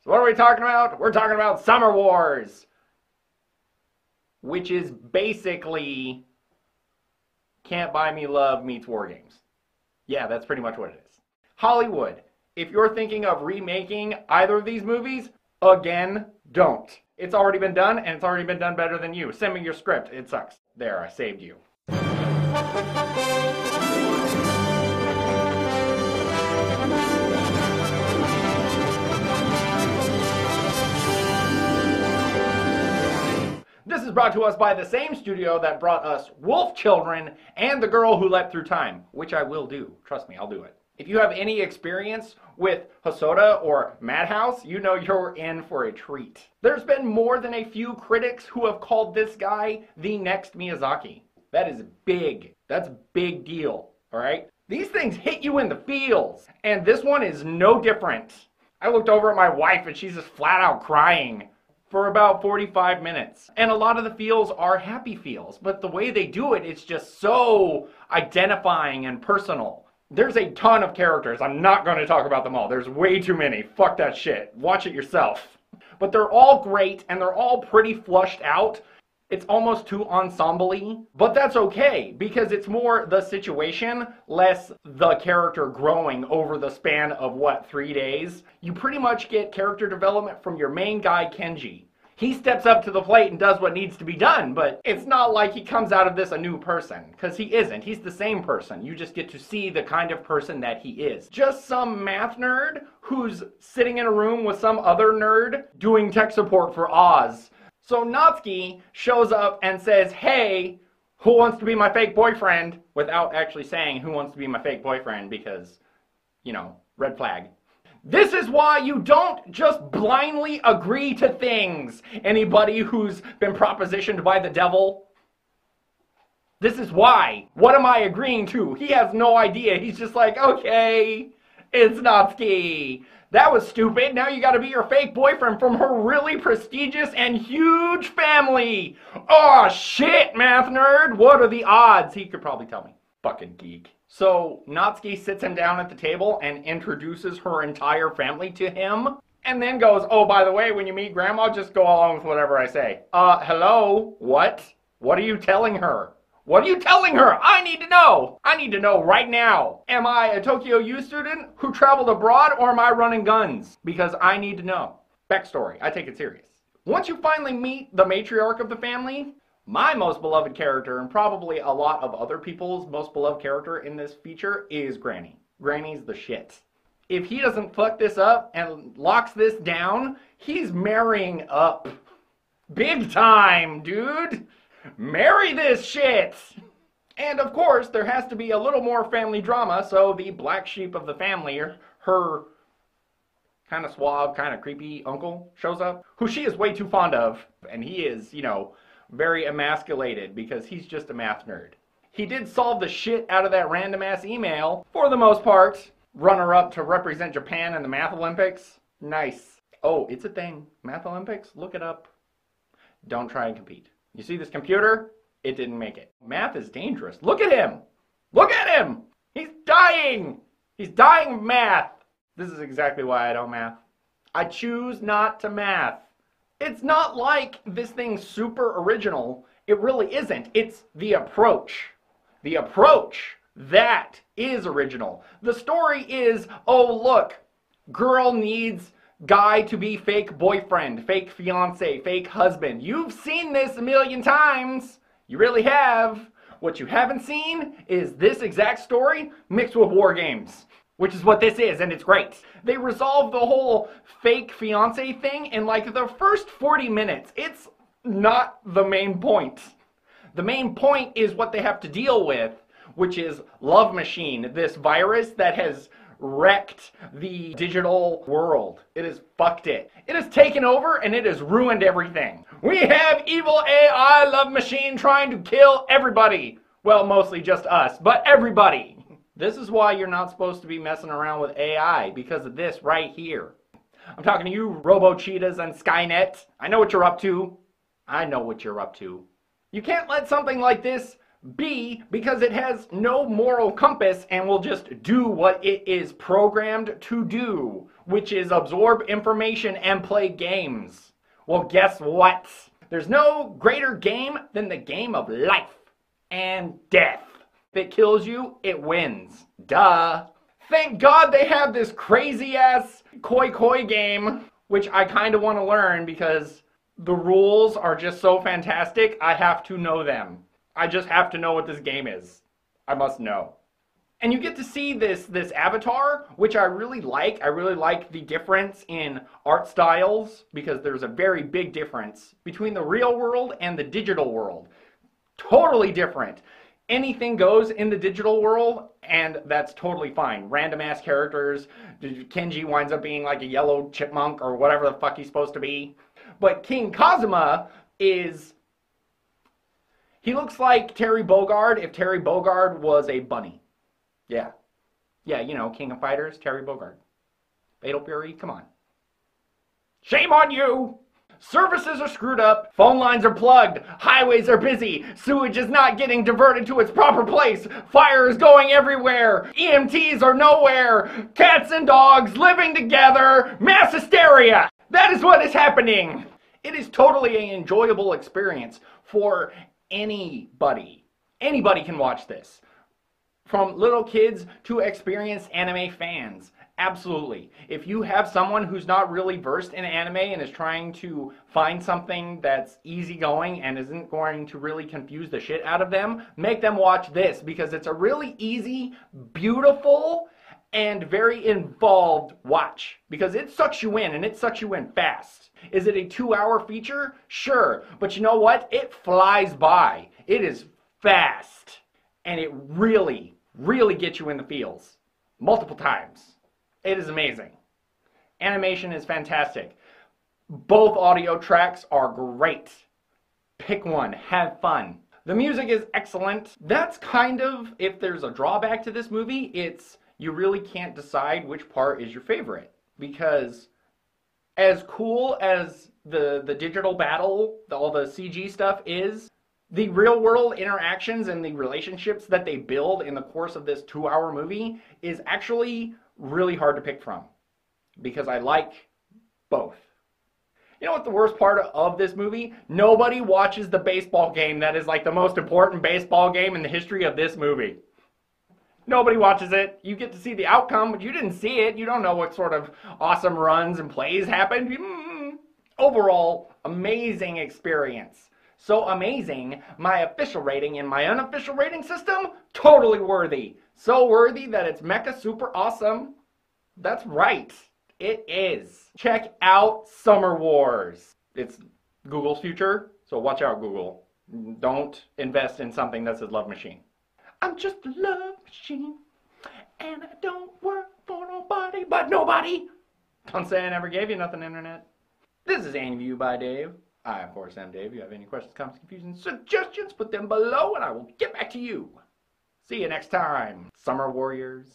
So what are we talking about? We're talking about Summer Wars, which is basically Can't Buy Me Love meets War Games. Yeah, that's pretty much what it is. Hollywood, if you're thinking of remaking either of these movies, again, don't. It's already been done, and it's already been done better than you. Send me your script. It sucks. There, I saved you. This is brought to us by the same studio that brought us Wolf Children and The Girl Who Leapt Through Time, which I will do. Trust me, I'll do it. If you have any experience with Hosoda or Madhouse, you know you're in for a treat. There's been more than a few critics who have called this guy the next Miyazaki. That is big. That's a big deal, all right? These things hit you in the feels, and this one is no different. I looked over at my wife and she's just flat out crying for about 45 minutes. And a lot of the feels are happy feels, but the way they do it, it's just so identifying and personal. There's a ton of characters. I'm not going to talk about them all. There's way too many. Fuck that shit. Watch it yourself. But they're all great, and they're all pretty flushed out. It's almost too ensemble-y, but that's okay, because it's more the situation, less the character growing over the span of, what, 3 days? You pretty much get character development from your main guy, Kenji. He steps up to the plate and does what needs to be done, but it's not like he comes out of this a new person, because he isn't. He's the same person. You just get to see the kind of person that he is. Just some math nerd who's sitting in a room with some other nerd doing tech support for Oz. So Natsuki shows up and says, hey, who wants to be my fake boyfriend? Without actually saying who wants to be my fake boyfriend because, you know, red flag. This is why you don't just blindly agree to things. Anybody who's been propositioned by the devil? This is why. What am I agreeing to? He has no idea. He's just like, okay, it's Natsuki. That was stupid. Now you gotta be your fake boyfriend from her really prestigious and huge family. Oh shit, math nerd. What are the odds? He could probably tell me. Fucking geek. So Natsuki sits him down at the table and introduces her entire family to him. And then goes, oh, by the way, when you meet grandma, just go along with whatever I say. Hello? What? What are you telling her? What are you telling her? I need to know. I need to know right now. Am I a Tokyo U student who traveled abroad, or am I running guns? Because I need to know. Backstory. I take it serious. Once you finally meet the matriarch of the family, my most beloved character, and probably a lot of other people's most beloved character in this feature, is Granny. Granny's the shit. If he doesn't fuck this up and locks this down, he's marrying up. Big time, dude. Marry this shit! And of course, there has to be a little more family drama, so the black sheep of the family, her kind of suave, kind of creepy uncle shows up, who she is way too fond of, and he is, you know, very emasculated because he's just a math nerd. He did solve the shit out of that random-ass email, for the most part. Runner-up to represent Japan in the Math Olympics. Nice. Oh, it's a thing. Math Olympics? Look it up. Don't try and compete. You see this computer? It didn't make it. Math is dangerous. Look at him! Look at him! He's dying! He's dying of math! This is exactly why I don't math. I choose not to math. It's not like this thing's super original. It really isn't. It's the approach. The approach. That is original. The story is, oh look, girl needs guy to be fake boyfriend, fake fiance, fake husband. You've seen this a million times. You really have. What you haven't seen is this exact story mixed with war games, which is what this is, and it's great. They resolve the whole fake fiance thing in like the first 40 minutes. It's not the main point. The main point is what they have to deal with, which is Love Machine, this virus that has wrecked the digital world. It has fucked it. It has taken over and it has ruined everything. We have evil AI Love Machine trying to kill everybody. Well, mostly just us, but everybody. This is why you're not supposed to be messing around with AI, because of this right here. I'm talking to you, Robo-Cheetahs and Skynet. I know what you're up to. I know what you're up to. You can't let something like this B, because it has no moral compass and will just do what it is programmed to do, which is absorb information and play games. Well, guess what? There's no greater game than the game of life and death. If it kills you, it wins. Duh. Thank God they have this crazy-ass koi game, which I kind of want to learn because the rules are just so fantastic, I have to know them. I just have to know what this game is. I must know. And you get to see this avatar, which I really like. I really like the difference in art styles because there's a very big difference between the real world and the digital world. Totally different. Anything goes in the digital world, and that's totally fine. Random ass characters. Kenji winds up being like a yellow chipmunk or whatever the fuck he's supposed to be. But King Kazuma is... he looks like Terry Bogard if Terry Bogard was a bunny. Yeah. Yeah, you know, King of Fighters, Terry Bogard. Fatal Fury, come on. Shame on you! Services are screwed up, phone lines are plugged, highways are busy, sewage is not getting diverted to its proper place, fire is going everywhere, EMTs are nowhere, cats and dogs living together, mass hysteria! That is what is happening! It is totally an enjoyable experience for anybody. Anybody can watch this. From little kids to experienced anime fans. Absolutely. If you have someone who's not really versed in anime and is trying to find something that's easygoing and isn't going to really confuse the shit out of them, make them watch this because it's a really easy, beautiful, and very involved watch. Because it sucks you in, and it sucks you in fast. Is it a 2-hour feature? Sure. But you know what? It flies by. It is fast. And it really, really gets you in the feels. Multiple times. It is amazing. Animation is fantastic. Both audio tracks are great. Pick one. Have fun. The music is excellent. That's kind of, if there's a drawback to this movie, it's you really can't decide which part is your favorite. Because as cool as the digital battle, all the CG stuff is, the real world interactions and the relationships that they build in the course of this 2-hour movie is actually really hard to pick from. Because I like both. You know what the worst part of this movie? Nobody watches the baseball game that is like the most important baseball game in the history of this movie. Nobody watches it. You get to see the outcome, but you didn't see it. You don't know what sort of awesome runs and plays happened. Overall, amazing experience. So amazing, my official rating and my unofficial rating system, totally worthy. So worthy that it's mecha super awesome. That's right, it is. Check out Summer Wars. It's Google's future, so watch out, Google. Don't invest in something that says love machine. I'm just a love machine, and I don't work for nobody but nobody. Don't say I never gave you nothing, Internet. This is AniView by Dave. I, of course, am Dave. If you have any questions, comments, confusion, suggestions, put them below and I will get back to you. See you next time, Summer Warriors.